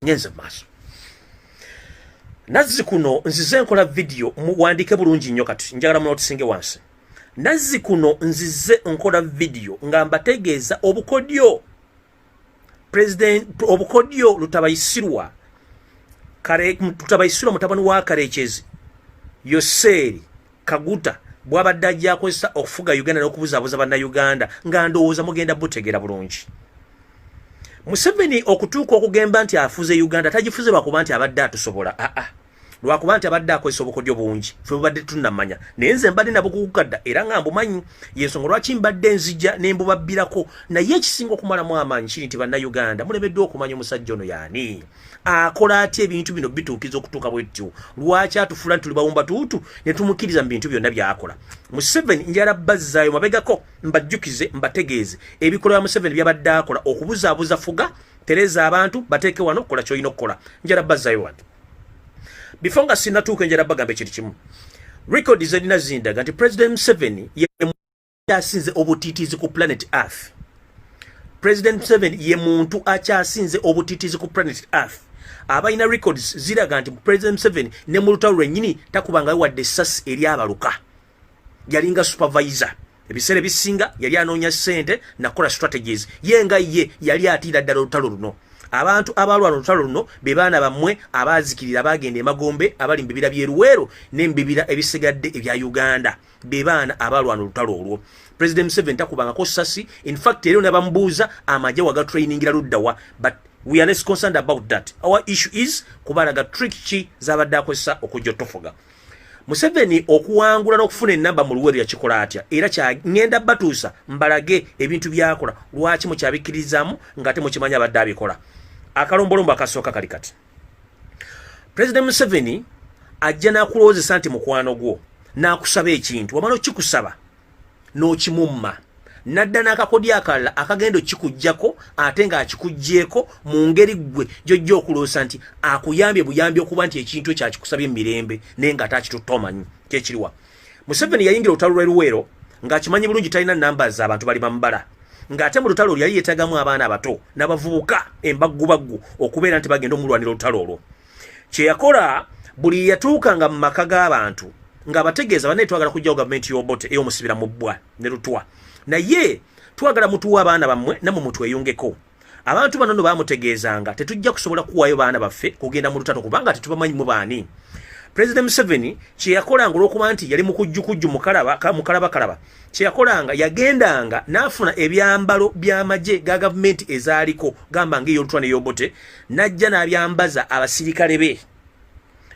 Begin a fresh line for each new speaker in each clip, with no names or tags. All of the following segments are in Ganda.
ngenze maaso nazzi kuno nzize nkola video muwandike bulungi nnyo kati njagala muno tusinge wansi nazzi kuno nzize nkola video nga mbategeeza obukodyo president obukodyo lutabayisirwa mutabani wa Karekezi Yoseri Kaguta bwabadde ajja akozesa okufuga Uganda n'okubuzaabuza bannayuganda nga ndowooza mugenda butegeera bulungi. Museveni okutuuka okugemba nti afuze Uganda tagifuze lwakuba nti abadde atusobola lwakuba nti abadde akozesa obukodyo bungi ffe bubadde tunnamanya naye nze mbadde nabukukadda era nga mbumanyi yensonga lwaki mbadde nzija ne mbubabbirako naye ekisinga okumalamu amaanyi kiri nti bannayuganda mulemeddwa okumanya omusajja ono yaani akola atya ebintu bino bituukiza okutuuka bwetyo lwaki atufuula nti tuli bawumba tuutu ne tumukkiriza mu bintu byonna by'akola. Museveni njala bazzaayo mabegako mbajjukize mbategeeze ebikolwa bya Museveni byabadde akola okubuzaabuza fuga tereza abantu bateeke wano kola ky'olina okukola njala bazzaayo wano. Before nga sinatuuka njala bagamba ekiri kimu record zirina zindaga nti President Museveni yasinze obutiitiizi ku planet Earth. President Museveni ye muntu akyasinze obutiitiizi ku planet Earth. Abalina records ziraga nti President Museveni ne mu lutalo lwennyini takubangayo wadde essasi eri abaluka. Yalinga supervisor. Ebiseera ebisinga yali anoonya ssente nakola strategies. Ye nga ye yali atiira ddala olutalo luno. Abantu abalwana olutalo luno be baana bammwe abaazikirira bagenda emagombe abali mu bibira by'eruweero n'embibira ebisigadde ebya Uganda be baana abalwana olutalo olwo. President Museveni takubangako ssasi. In fact era nabamubuuza amagye waga trainingira luddawa but we are less concerned about that. Our issue is kubalaga trick ki zabadde akozesa okujja otofuga. Museveni okuwangula n'okufuna ennamba mu luweero yakikola atya era kyangenda batuusa mbalage ebintu byakola lwaki mukyabikkirizaamu ng'ate mukimanya abadde abikola. Akalombolombo akasooka kali kati. President Museveni ajja n'akulowoozesa nti mukwano gwo n'akusaba ekintu wamala okikusaba n'okimumma nadda n'akakodya akalala akagenda okikuggyako ate ng'akikuggyeko mu ngeri ggwe gy'ojja okuloosa nti akuyambye buyambi okuba nti ekintu ekyo akikusabye mu mirembe naye nga ataakitutomanyi kyekiriwa. Museveni yayingira olutalo lw'eruweero ng'akimanyi bulungi talina numbers abantu bali bamubala ng'ate mu lutalo yali yeetagamu abaana abato n'abavubuka embaggubaggu okubeera nti bagenda omulwanira olutalo olwo. Kye yakola buli yatuukanga mu maka g'abantu ng'abategeeza bannaye twagala kujjawo gavumenti y'obote ey'omusibira mu bbwa ne lutwa naye twagala mutuwa abaana bammwe namwe mutweyungeko. Abantu bano no bamutegeezanga tetujja kusobola kuwaayo baana baffe kugenda mu lutalo kubanga tetubamanyi mu baani. President Museveni kye yakolanga olw'okuba nti yali mukujjukujju mukalabakalaba kye yakolanga yagendanga n'afuna ebyambalo by'amagye ga gavumenti ezaaliko gamba ng'ey'olutwa n'ey'obote n'ajja n'abyambaza abasirikale be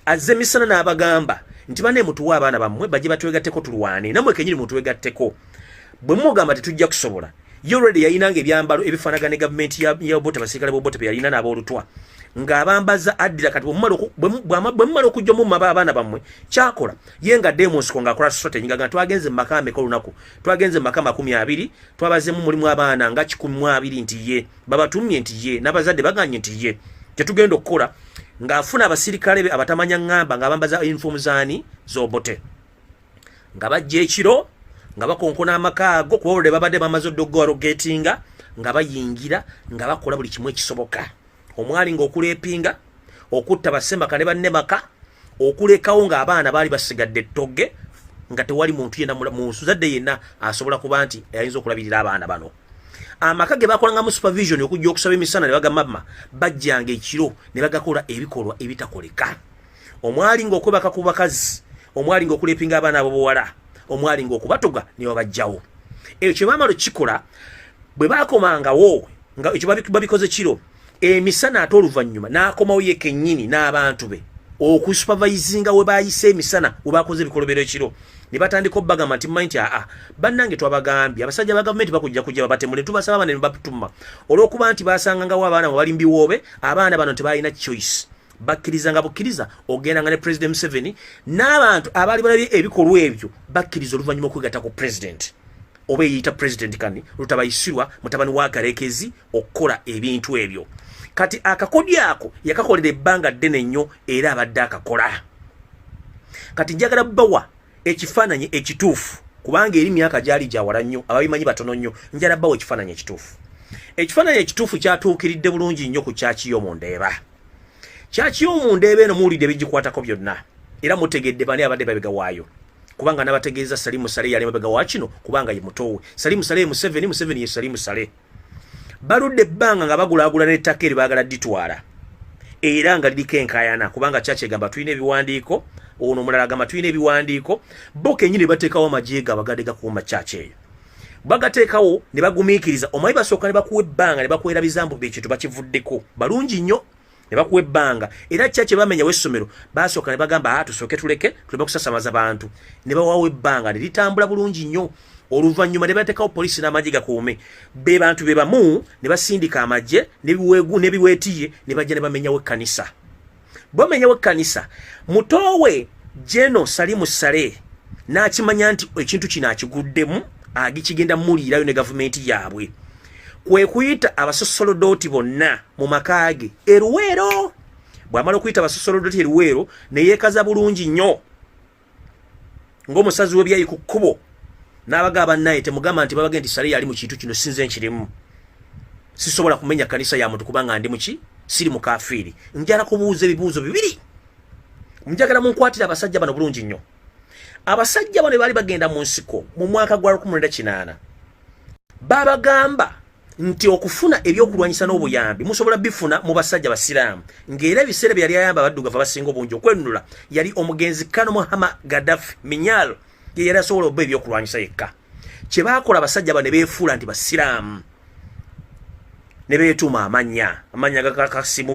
azze emisana n'abagamba nti banne mutuwa abaana bammwe bajje batwegatteko tulwane namwe kenyini mutwegatteko. Bwe mugamba tetujja kusobola yo already yayinanga ebyambalo ebifaanagana ne gavumenti y'obote abasirikale b'obote be yalina n'ab'olutwa ng'abambaza addira kati bwe mumala okujja mu maba abaana bammwe kyakola ye nga demonsko ng'akola strategy nga twagenze mu maka ameka olunaku twagenze mu maka 20 twabazemu mulimu abaana nga 12 nti ye babatumye nti ye n'abazadde baganye nti ye tetugenda okukola ng'afuna abasirikale be abatamanya ngamba ng'abambaza uniform zaani z'obote nga bajja ekiro nga bakonkona amaka ago kuba olwo babadde bamaze oddogowarogetinga nga bayingira nga bakola buli kimu ekisoboka. Omwali ng'okuleepinga okutta basembaka ne bannemaka okulekawo ng'abaana baali basigadde ettogge nga tewali muntu yenna mu nsuzadde yenna asobola kuba nti ayinza okulabirira abaana bano. Amaka ge bakolangamu supervision okujja okusaba emisana ne bagamba bajjanga ekiro ne bagakola ebikolwa ebitakoleka. Omwali ng'okwebaka ku bakazi omwali ng'okuleepinga abaana ab'obuwala omwali ng'okubatoga ne babajjawo. Ekyo kye baamala okikola bwe baakomangawo nga ekyo babikoze kiro emisana ate oluvannyuma n'akomawo ye kennyini n'abantu be okusupervisinga we baayise emisana we bakoze ebikolobero ekiro ne batandika obbagamba nti mmanyi nti bannange twabagambye abasajja ba gavumenti bakujja kujja babatemule tubasaba abaana ne babatuma olw'okuba nti baasangangawo abaana bali mbiwoobe abaana bano tebalina choice bakkiriza nga bukkiriza ogendanga ne President Museveni n'abantu abaali balabye ebikolwa ebyo bakkiriza oluvannyuma okwegatta ku president oba eyita president kani lutabayisirwa mutabani wa Karekezi okukola ebintu ebyo. Kati akakodya ako yakakolera ebbanga ddene nnyo era abadde akakola. Kati njagala bbawa ekifaananyi ekituufu kubanga eri myaka gyali gyawala nnyo ababimanyi batono nnyo njagala bbawa ekifaananyi ekituufu. Ekifaananyi ekituufu kyatuukiridde bulungi nnyo ku kyaki y'omundeeba. Church y'omunda eno muwulidde ebigikwatako byonna era mutegedde bani abadde babega waayo kubanga nabategeeza Salimu Sale yali mabega wa kino kubanga ye mutowe. Salimu Sale Museveni ye Salimu Sale baludde ebbanga nga bagulaagula n'ettaka eri baagala ditwala era nga liriko enkayana kubanga Church egamba tulina ebiwandiiko ono mulala agamba tulina ebiwandiiko bo kennyini bateekawo amajeega bagadde gakuuma Church eyo bagateekawo ne bagumiikiriza omanyi basooka ne bakuwa ebbanga ne bakwera bizambu byekintu bakivuddeko balungi nnyo ne bakuwa ebbanga era Church bamenyawo essomero basooka ne bagamba tusooke tuleke tuleme kusasamaza bantu ne bawawo ebbanga ne litambula bulungi nnyo oluvannyuma ne bateekawo poliisi n'amagye gakuume be bantu be bamu ne basindika amagye n'ebiweetiye ne bajja ne bamenyawo ekkanisa bamenyawo ekkanisa mutowe Jeno Salimu Sale n'akimanya nti ekintu kino akiguddemu agikigenda muliirayo ne gavumenti yaabwe kwe kuyita abasosolodooti bonna mu makaage eruweero bw'amala okuyita abasosolodooti eruweero ne yeekaza bulungi nnyo ng'omusazi w'ebyayi ku kkubo n'abagaba naye temugamba nti babage nti Sale yali mu kintu kino sinze nkirimu sisobola kumenya kanisa ya muntu kubanga ndi muki siri mu kafiiri njala kubuuza ebibuuzo bibiri njagala munkwatira abasajja bano bulungi nnyo abasajja bano bali bagenda mu nsiko mu mwaka gwa 1998 babagamba nti okufuna ebyokulwanyisa n'obuyambi musobola bifuna mu basajja basiraamu ng'era ebiseera byali ayamba abaddugavu abasinga obungi okwenunula yali omugenzi Kano Muhammad Gaddafi Minyalo ye yali asobola obba ebyokulwanyisa yekka kye baakola abasajja bano ne beefuula nti basiraamu ne beetuuma amanya gakasimu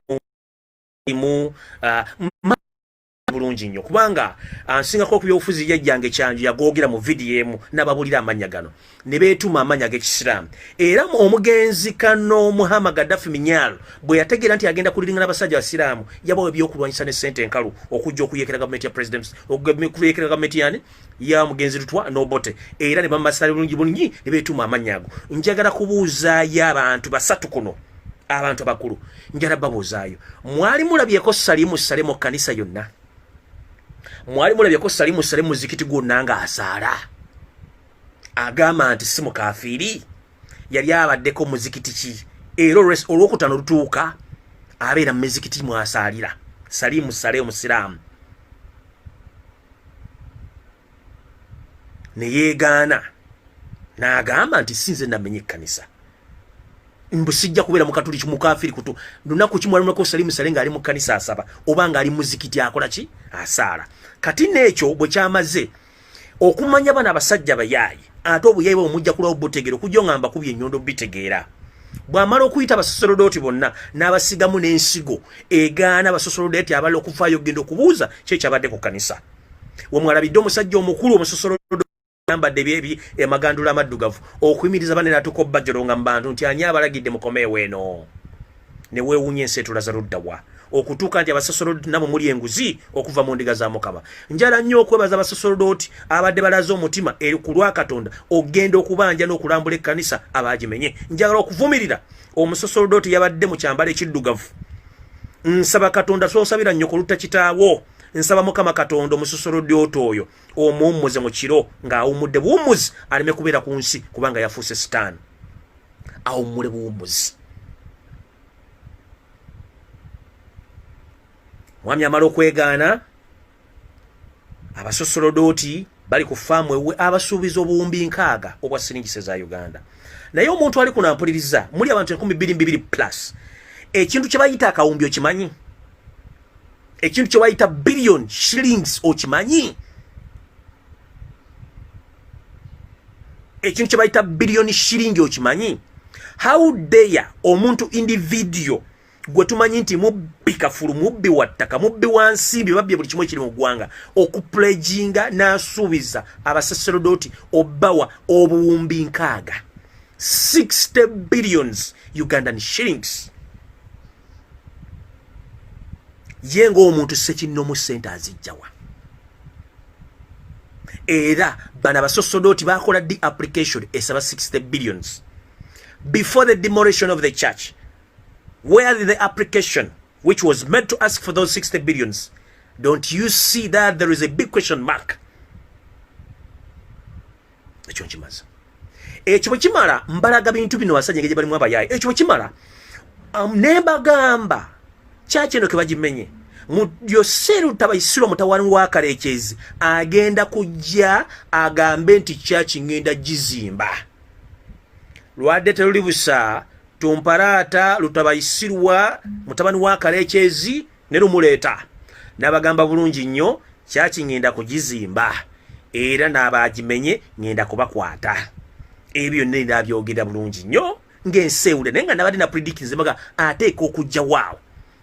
bulungi nnyo kubanga ansingako ku byobufuzi yajjange kyanju yagoogera mu vidiyo emu n'ababulira amanya gano ne beetuma amanya g'ekisiraamu era omugenzi Kano Muhammad Gaddafi Minyalo bwe yategeera nti agenda kuliringana abasajja basiraamu yabawa ebyokulwanyisa ne ssente enkalu okujja okuyekera gavumenti ya president okuyekera gavumenti yani ya mugenzi Lutwa n'Obote era ne bamasala bulungi ne beetuma amanya ago njagala kubuuzaayo abantu basatu kuno abantu abakulu njagala babuuzaayo mwali mulabyeko Salimu Sale mu kanisa yonna mwali mulabyeko Salimu Sale muzikiti gwonna nga asaala agamba nti si mukafiiri yali abaddeko muzikiti ki era olwokutaano lutuuka abeera mu mizikiti mwasaalira Salimu Sale omusiraamu ne yeegaana n'agamba nti sinze namenye ekkanisa mbusijja kubeera mukatuliki mukafiiri kutu lunaku kimwalumako Salimu Sale ng'ali mu kkanisa asaba oba ng'ali muzikiti akola ki asaala kati n'ekyo bwe kyamaze okumanya bana abasajja bayaayi ate obuyayi bwe mujja kulawo butegeera okujja ngamba kubye ennyondo bitegeera bw'amala okuyita abasosolodooti bonna n'abasigamu n'ensigo egaana abasosolodooti abala okufaayo ogenda okubuuza kyekyabadde ku kkanisa we mwalabidde omusajja omukulu omusosolodooti yambadde byebi emagandula amaddugavu okuyimiriza bane natuko bajjolo nga mbantu nti ani abalagidde mukomeewo eno ne weewunya enseetula za luddawa okutuuka nti abasosolodooti nabo muli enguzi okuva mu ndiga za Mukama njala nnyo okwebaza abasosolodooti abadde balaze omutima eri ku lwa Katonda ogenda okubanja n'okulambula ekkanisa abaagimenye njagala okuvumirira omusosolodooti yabadde mu kyambalo ekiddugavu nsaba Katonda soosabira nnyo kulutta kitaawo nsaba Mukama Katonda omusosolodooti oyo omuwummuze mu kiro ng'awummudde buwummuzi aleme kubeera ku nsi kubanga yafuuse sitaani awummule buwummuzi mwami amala okwegaana abasosolodooti bali ku faamu ewe abasuubiza obuwumbi 6 obwa siringise za Uganda naye omuntu ali kunampuliriza muli abantu 22+ ekintu kye bayita akawumbi okimanyi ekintu kye bayita billion shillings okimanyi ekintu kye bayita billion shilling okimanyi how dare omuntu individual gwe tumanyi nti mubbi kafulu mubbi wattaka mubbi wansimbi babbye buli kimu ekiri mu ggwanga okupulejinga n'asuubiza abasosolodooti obbawa obuwumbi 60 billions Ugandan shillings ye ng'omuntu sekinnomu ssente azijjawa era bana abasosolodooti baakola di application esaba 60 billions before the demolition of the church. Where the application which was meant to ask for those 60 billions, don't you see that there is a big question mark? Ekyo nkimaze. Ekyo bwe kimala mbalaga bintu bino basajja ngeje bali mu abayayi. Ekyo bwe kimala ne bagamba chachi eno kebajimenye Yoseri Lutabayisirwa mutawani wa Kalekezi agenda kujja agambe nti chachi ngenda gizimba lwadde terulibusa tumparata Lutabayisirwa mutawani wa Kalekezi ne lumuleta nabagamba bulungi nnyo chachi ngenda kugizimba era nabagimenye ngenda kubakwata ebyo nne nabyogera bulungi nnyo ng'ensewule naye nga nabadde na predictions baga ateeka okujja waawo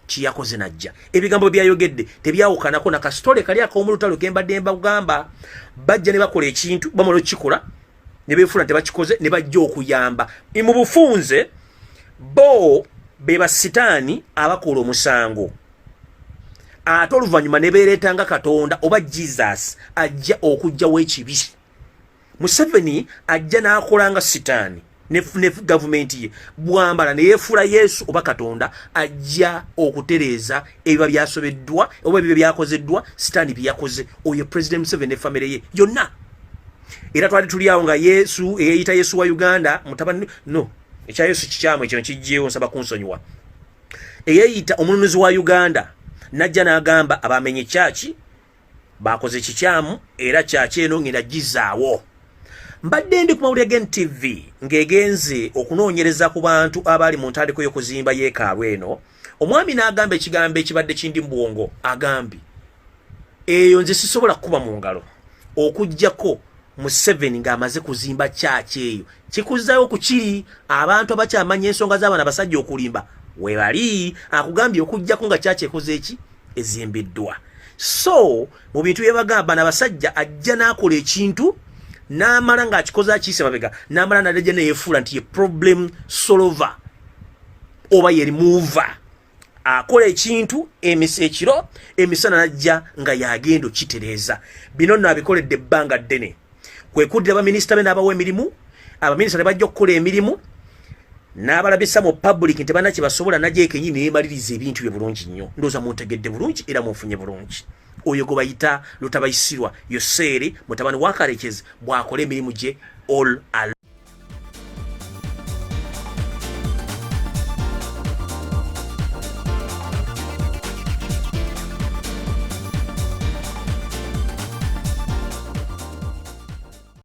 kiyakoze najja ebigambo byayogedde tebyawukanako na kasitole kali ak'omulutalo kembadde mbagamba bajja ne bakola ekintu bamala okukikola ne beefuna tebakikoze ne bajja okuyamba mu bufunze bo be basitaani abakola omusango ate oluvannyuma ne beereetanga Katonda oba Jesus ajja okujjawo ekibi Museveni ajja n'akolanga sitaani ne gavumenti ye bwambala ne yeefula Yesu oba Katonda ajja okutereeza ebiba byasobeddwa oba ebyo byakozeddwa sitaani byakoze oyo President Museveni ne family ye yonna era twali tuli awo nga Yesu eyita Yesu wa Uganda mutabani no ekya Yesu kikyamu ekyo kijjeewo nsaba kunsonyiwa eyita omununuzi wa Uganda najja n'agamba abamenye chachi bakoze kikyamu era chachi eno ngenda gizaawo mbadde ndi ku mawulire gen TV ngegenze okunoonyereza ku bantu abali mu ntandikwa y'okuzimba yeekaalu eno omwami n'agamba ekigambo ekibadde kindi mu bwongo agambi eyo nze sisobola kuba mu ngalo okujjako Museveni ng'amaze kuzimba chachi eyo kikuzzayo ku kiri abantu abakyamanya ensonga z'abaana basajja okulimba webali akugambye okujjako nga chachi ekoze eki ezimbiddwa so mu bintu byebagamba n'abasajja ajja n'akola ekintu n'amala ng'akikoze akiise mabega n'amala n'ajja neyefuula nti ye problem solver oba ye remover akola ekintu ekiro emisana najja nga yagenda okitereeza bino nno abikoledde ebbanga ddene kwe kuddira baminisita be n'abawa emirimu abaminisita ne bajja okukola emirimu n'abalabisa mu public nti bana kye basobola najja ekenyini neemaliriza ebintu bye bulungi nnyo ndowooza muntegedde bulungi era munfunye bulungi oyo gwe bayita Lutabayisirwa Yoseri mutabani wa Kalekezi bw'akola emirimu gye all